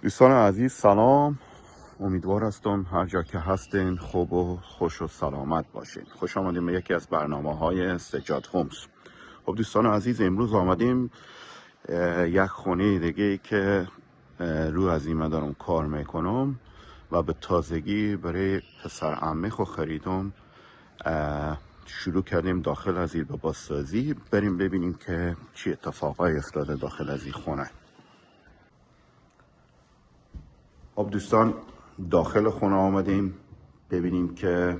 دوستان عزیز سلام. امیدوار هستم هر جا که هستین خوب و خوش و سلامت باشین. خوش آمدیم به یکی از برنامه‌های سجاد هومز. خب دوستان عزیز، امروز آمدیم یک خونه دیگه که رو عظیمه دارم کار میکنم و به تازگی برای پسر عمه خو خریدم. شروع کردیم داخل از این به بازسازی. بریم ببینیم که چی اتفاقای افتاده داخل از این خونه. خب دوستان، داخل خونه آمدیم ببینیم که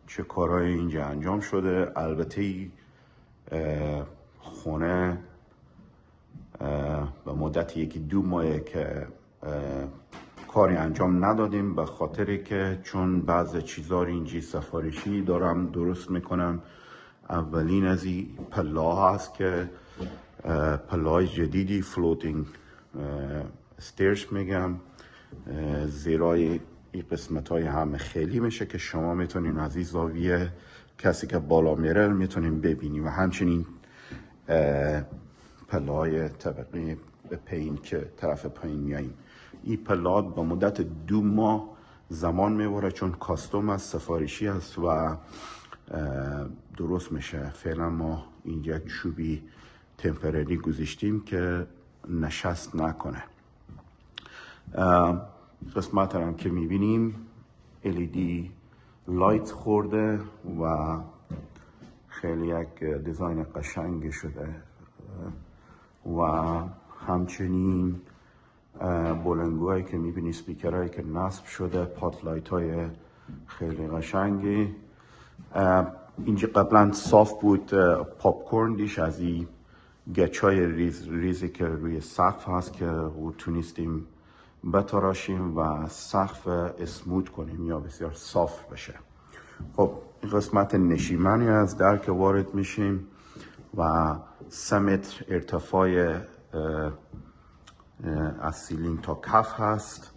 چه کارهای اینجا انجام شده. البته خونه به مدت یکی دو ماه که کاری انجام ندادیم، به خاطری که چون بعض چیزا رو اینجا سفارشی دارم درست میکنم. اولین از این پله هست که پله جدیدی فلوتینگ استیرز میگم، زیرای این قسمت های همه خیلی میشه که شما میتونین از این زاویه کسی که بالا میره میتونین ببینیم. و همچنین پله های طبقه به پایین که طرف پایین میاییم. این پله به مدت 2 ماه زمان میبره چون کاستوم از سفارشی است و درست میشه. فعلا ما اینجا چوبی تمپرری گذاشتیم که نشست نکنه. قسمت هم که میبینیم LED لایت خورده و خیلی یک دیزاین قشنگ شده و همچنین بلنگوهایی که میبینی، سپیکرهایی که نصب شده، پات لایت های خیلی قشنگی. اینجا قبلا صاف بود، پاپکورن دیش از این گچای ریزی که روی سقف هست که تونستیم بتراشیم و سقف اسموت کنیم یا بسیار صاف بشه. خب این قسمت نشیمنی از در که وارد میشیم و 3 متر ارتفاع از سیلینگ تا کف هست،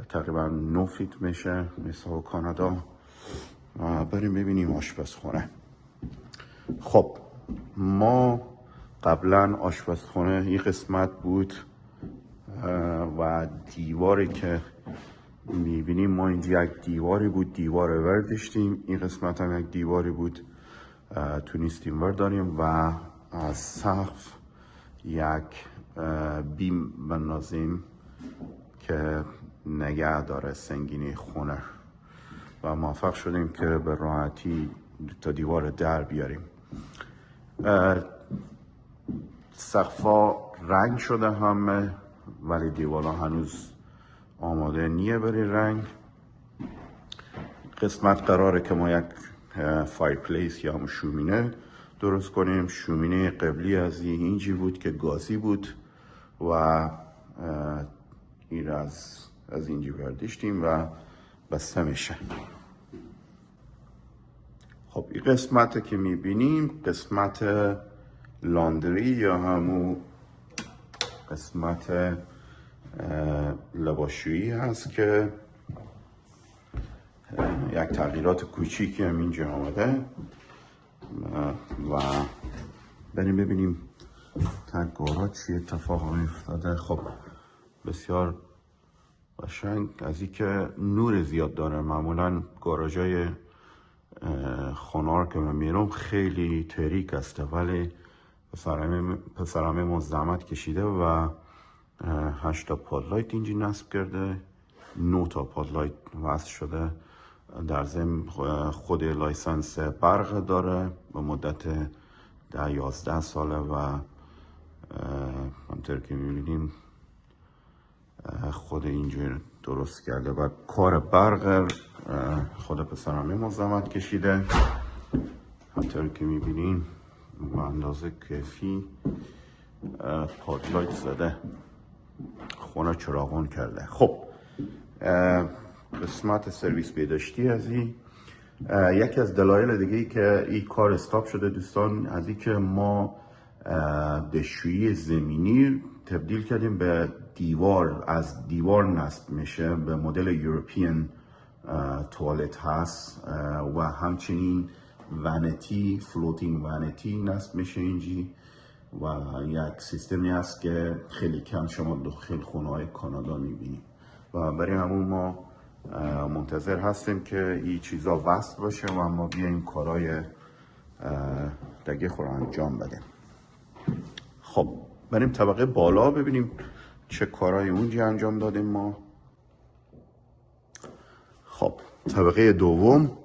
تقریبا 9 فیت میشه مثل کانادا. بریم ببینیم آشپزخونه. خب ما قبلا آشپزخونه این قسمت بود و دیواری که میبینیم ما اینجا یک دیواری بود، دیوار ورداشتیم. این قسمت هم یک دیواری بود، تونستیم ورداریم و از سقف یک بیم بندازیم که نگه داره سنگینی خونه و موفق شدیم که به راحتی تا دیوار در بیاریم. سقفا رنگ شده همه ولی دیوالا هنوز آماده نیه برای رنگ. قسمت قراره که ما یک فایرپلیس یا هم شومینه درست کنیم. شومینه قبلی از اینجی بود که گازی بود و این از اینجی برداشتیم و بسته میشه. خب این قسمت که میبینیم قسمت لاندری یا همون قسمت لباسشویی هست که یک تغییرات کوچیکی هم اینجا آمده و بریم ببینیم در گاراژ چی اتفاق افتاده. خب بسیار قشنگ از این که نور زیاد داره. معمولا گاراژهای خونار که من میرم خیلی تاریک است، ولی پسرمه ما زحمت کشیده و 8 تا پادلایت اینجا نصب کرده، 9 تا پادلایت وصل شده. در ضمن خود لایسنس برق داره به مدت 10-11 ساله و همطور که میبینیم خود اینجا درست کرده و کار برق خود پسرمه ما زحمت کشیده. همطور که میبینیم و اندازه کافی پادلایت زده، خونه چراغون کرده. خب قسمت سرویس بهداشتی از این یکی از دلایل دیگه ای که این کار استاپ شده دوستان، از این که ما دستشویی زمینی تبدیل کردیم به دیوار، از دیوار نصب میشه، به مدل یوروپیان توالت هست و همچنین ونتی، فلوتینگ ونتی نصب میشه اینجی و یک سیستمی هست که خیلی کم شما داخل خونه های کانادا میبینید و برای همون ما منتظر هستیم که این چیزا وصل باشه و ما بیایم کارهای دیگه خور انجام بدیم. خب بریم طبقه بالا ببینیم چه کارهای اونجا انجام دادیم ما. خب طبقه دوم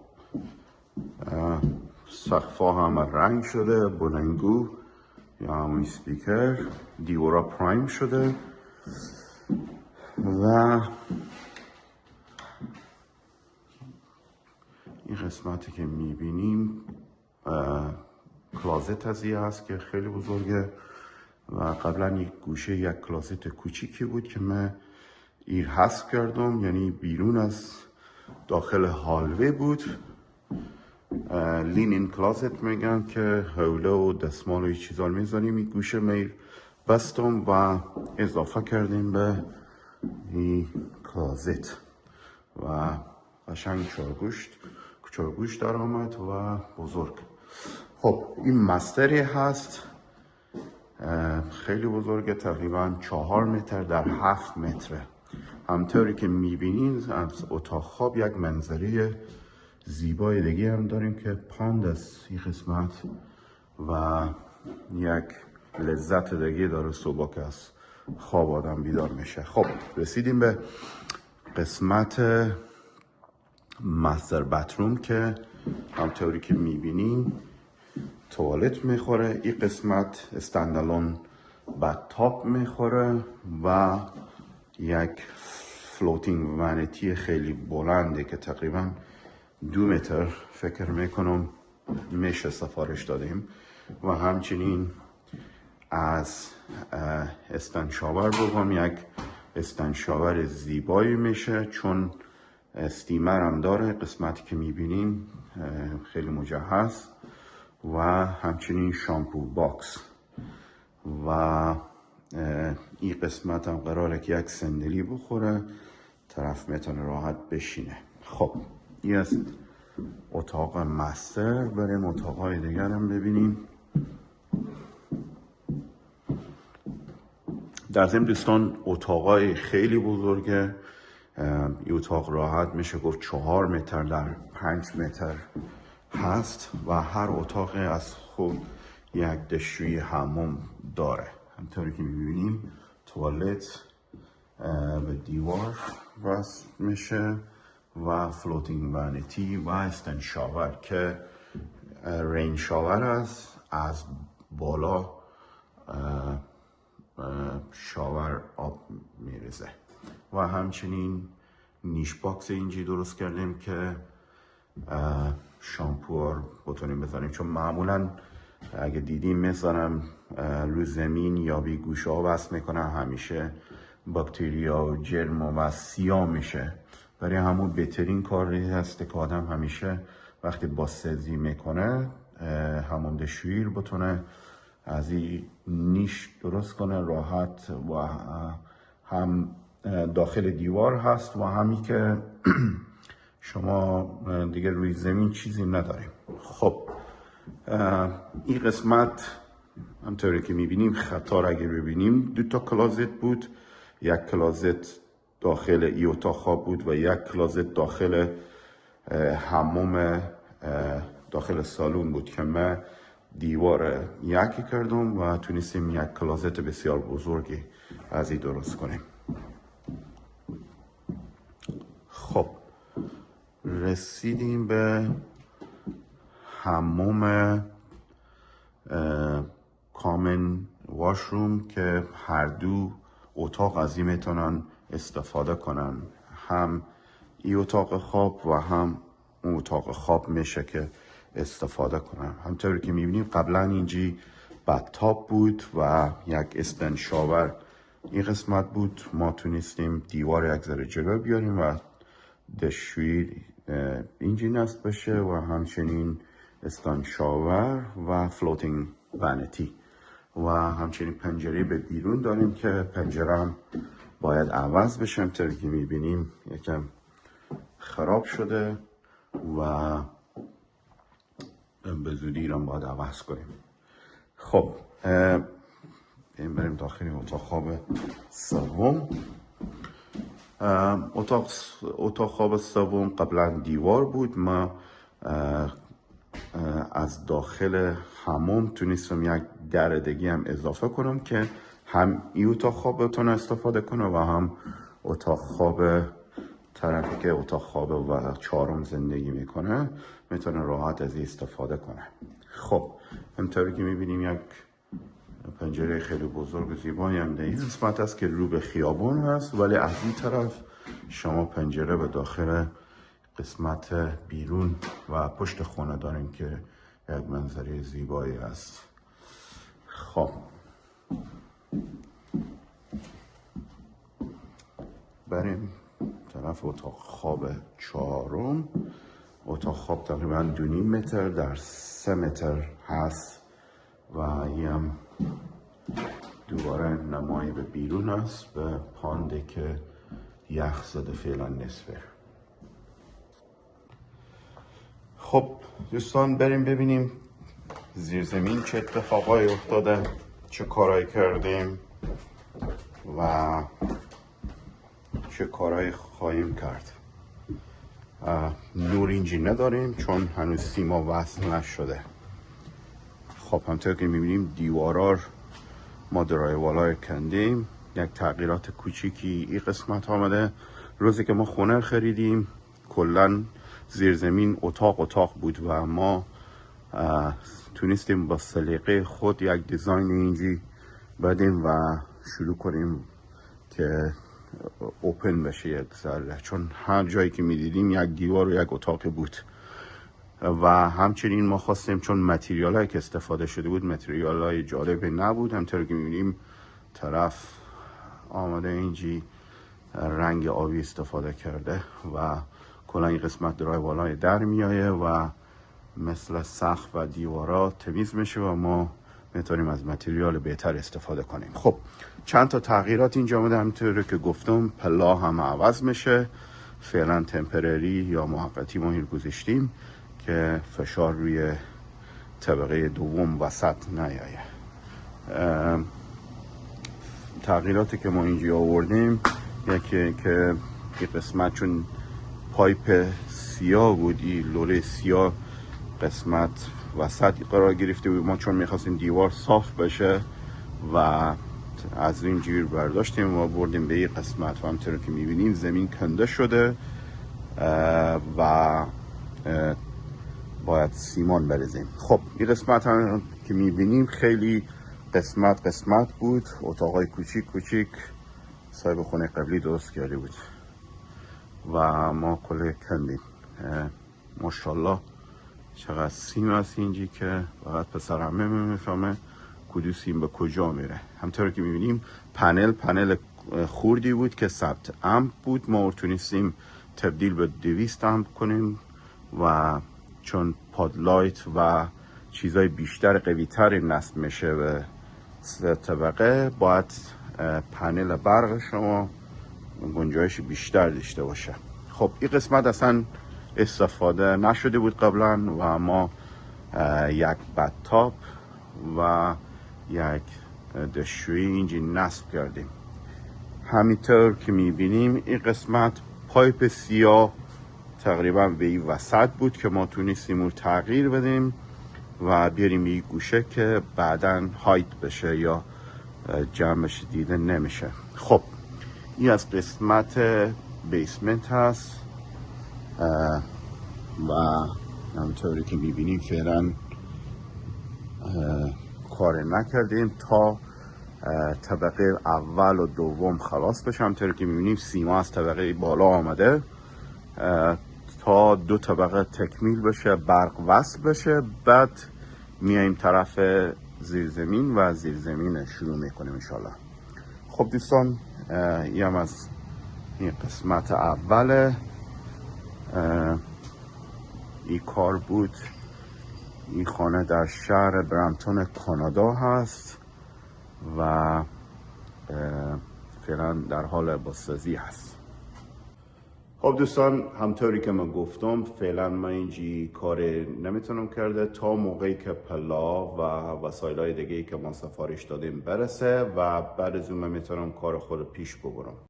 سقفا هم رنگ شده، بلنگو یا همون سپیکر، دیورا پرایم شده و این قسمتی که میبینیم کلازت هزیه هست که خیلی بزرگه و قبلا یک گوشه یک کلازت کوچیکی بود که من ایر حذف کردم، یعنی بیرون از داخل هالوی بود. لینین کلازت میگن که حوله و دستمال و چیزا میذاریم. این گوشه میر بستم و اضافه کردیم به این کلازت و قشنگ چارگوش در آمد و بزرگ. خب این مستری هست، خیلی بزرگه، تقریبا 4 متر در 7 متره. همطوری که میبینید از اتاق خواب یک منظره زیبای دیگه هم داریم که پاند از این قسمت و یک لذت دیگه داره صبح که از خواب آدم بیدار میشه. خب رسیدیم به قسمت مستر باتروم که همطوری که میبینیم توالت میخوره. این قسمت استندالون باتاپ میخوره و یک فلوتینگ وانیتی خیلی بلنده که تقریبا 2 متر فکر میکنم میشه سفارش دادیم و همچنین از استنشاور بگم یک استنشاور زیبایی میشه چون استیمر هم داره. قسمتی که میبینیم خیلی مجهز و همچنین شامپو باکس و این قسمت هم قراره که یک صندلی بخوره، طرف میتونه راحت بشینه. خب این است اتاق مستر. بریم اتاقهای دیگر هم ببینیم. در ضمن دوستان اتاقای خیلی بزرگه. این اتاق راحت میشه گفت 4 متر در 5 متر هست و هر اتاق از خود یک دستشویی حمام داره. همطوری که میبینیم توالت به دیوار وصل میشه و فلوتینگ وانیتی و استنشاور که رین شاور است، از بالا شاور آب میریزه و همچنین نیش باکس اینجی درست کردیم که شامپو رو بتونیم بزنیم، چون معمولا اگه دیدیم میذارم روی زمین یا بی گوشه ها وصل میکنن، همیشه باکتریا و جرم و سیاه میشه. برای همون بهترین کاری هست که آدم همیشه وقتی بازسازی میکنه همون دستشویی رو بتونه از این نیش درست کنه راحت و هم داخل دیوار هست و همی که شما دیگه روی زمین چیزی نداریم. خب این قسمت همطوری که میبینیم خطا را اگه ببینیم 2 تا کلازت بود، یک کلازت داخل ای اتاق خواب بود و یک کلازت داخل حمام داخل سالون بود که من دیوار یکی کردم و تونستیم یک کلازت بسیار بزرگی از این درست کنیم. خب رسیدیم به حمام کامن واشروم که هر دو اتاق از این میتونن استفاده کنن، هم این اتاق خواب و هم اون اتاق خواب میشه که استفاده کنن. همطوری که میبینیم قبلا اینجی باتاپ بود و یک استنشاور این قسمت بود. ما تونستیم دیوار یک ذره جلو بیاریم و دستشویی اینجی نصب بشه و همچنین استنشاور و فلوتینگ وانیتی و همچنین پنجره به بیرون داریم که پنجره هم باید عوض بشه. همطوری که میبینیم یکم خراب شده و به زودی هم باید عوض کنیم. خب بریم داخل اتاق خواب سوم. اتاق خواب سوم قبلا دیوار بود. ما از داخل حموم تونستم یک در دیگه هم اضافه کنم که هم این اتاق خواب بتونه استفاده کنه و هم اتاق خواب طرفی که اتاق خواب و چهارم زندگی میکنه میتونه راحت از این استفاده کنه. خب همطوری که میبینیم یک پنجره خیلی بزرگ زیبایی هم در این قسمت است که رو به خیابان هست، ولی از این طرف شما پنجره به داخل قسمت بیرون و پشت خونه داریم که یک منظره زیبایی است. خب بریم طرف اتاق خواب چهارم. اتاق خواب تقریبا 2.5 متر در 3 متر هست و این هم دوباره نمایی به بیرون است، به پانده که یخ زده فعلا نصفه. خب دوستان بریم ببینیم زیر زمین چه اتفاقایی افتاده، چه کارایی کردیم و چه کارایی خواهیم کرد. نور اینجی نداریم چون هنوز سیما وصل نشده. خب همطور که میبینیم دیوارا ما درایوالای کندیم. یک تغییرات کوچیکی این قسمت آمده. روزی که ما خونه خریدیم کلن زیر زمین اتاق بود و ما تونستیم با سلیقه خود یک دیزاین اینجی بدیم و شروع کنیم که اوپن بشه یک ذره، چون هر جایی که میدیدیم یک دیوار و یک اتاق بود. و همچنین ما خواستیم چون متریال هایی که استفاده شده بود متریال های جالب نبود، همطور که میبینیم طرف آمده اینجی رنگ آبی استفاده کرده و کلا این قسمت درایوال های در میایه و مثل سقف و دیوارا تمیز میشه و ما میتونیم از متریال بهتر استفاده کنیم. خب چند تا تغییرات اینجا آمده. همطور که گفتم پلا هم عوض میشه. فعلا تمپرری یا موقتی ما این گذاشتیم که فشار روی طبقه دوم وسط نیایه. تغییراتی که ما اینجا آوردیم یکی که این قسمت چون پایپ سیاه بود، این لوله سیاه قسمت وسط قرار گرفته بود، ما چون میخواستیم دیوار صاف بشه و از این جیر برداشتیم و بردیم به این قسمت و همطور که میبینیم زمین کنده شده و باید سیمان بریزیم. خب این قسمت هم که میبینیم خیلی قسمت بود، اتاقای کوچیک صاحب خونه قبلی درست کرده بود و ما کل کندیم. ماشاءالله چقدر سیم هست اینجی که فقط پسر همه میفهمه کدو سیم به کجا میره. همطور که میبینیم پنل خوردی بود که 100 امپ بود، ما تونستیم تبدیل به 200 امپ کنیم و چون پادلایت و چیزای بیشتر قویتر نصب میشه به 3 طبقه باید پنل برق شما گنجایش بیشتر داشته باشه. خب این قسمت اصلا استفاده نشده بود قبلا و ما یک بدتاپ و یک دستشویی اینجا نصب کردیم. همینطور که میبینیم این قسمت پایپ سیاه تقریبا به این وسط بود که ما تونستیم رو تغییر بدیم و بیاریم این گوشه که بعداً هایت بشه یا جمع بشه دیده نمیشه. خب این از قسمت بیسمنت هست و همطوری که میبینیم فعلا کار نکردیم تا طبقه اول و دوم خلاص بشه. همطوری که میبینیم سیما از طبقه بالا آمده تا 2 طبقه تکمیل بشه، برق وصل بشه، بعد میایم طرف زیرزمین و زیرزمین شروع میکنیم انشالله. خب دوستان این هم از این قسمت اوله. این کار بود. این خانه در شهر برامپتون کانادا هست و فعلا در حال بازسازی هست. خب دوستان، همطوری که من گفتم فعلا من اینجی کار نمیتونم کرده تا موقعی که پلا و وسایل های دیگه که ما سفارش دادیم برسه و بعد از اون من میتونم کار خود پیش ببرم.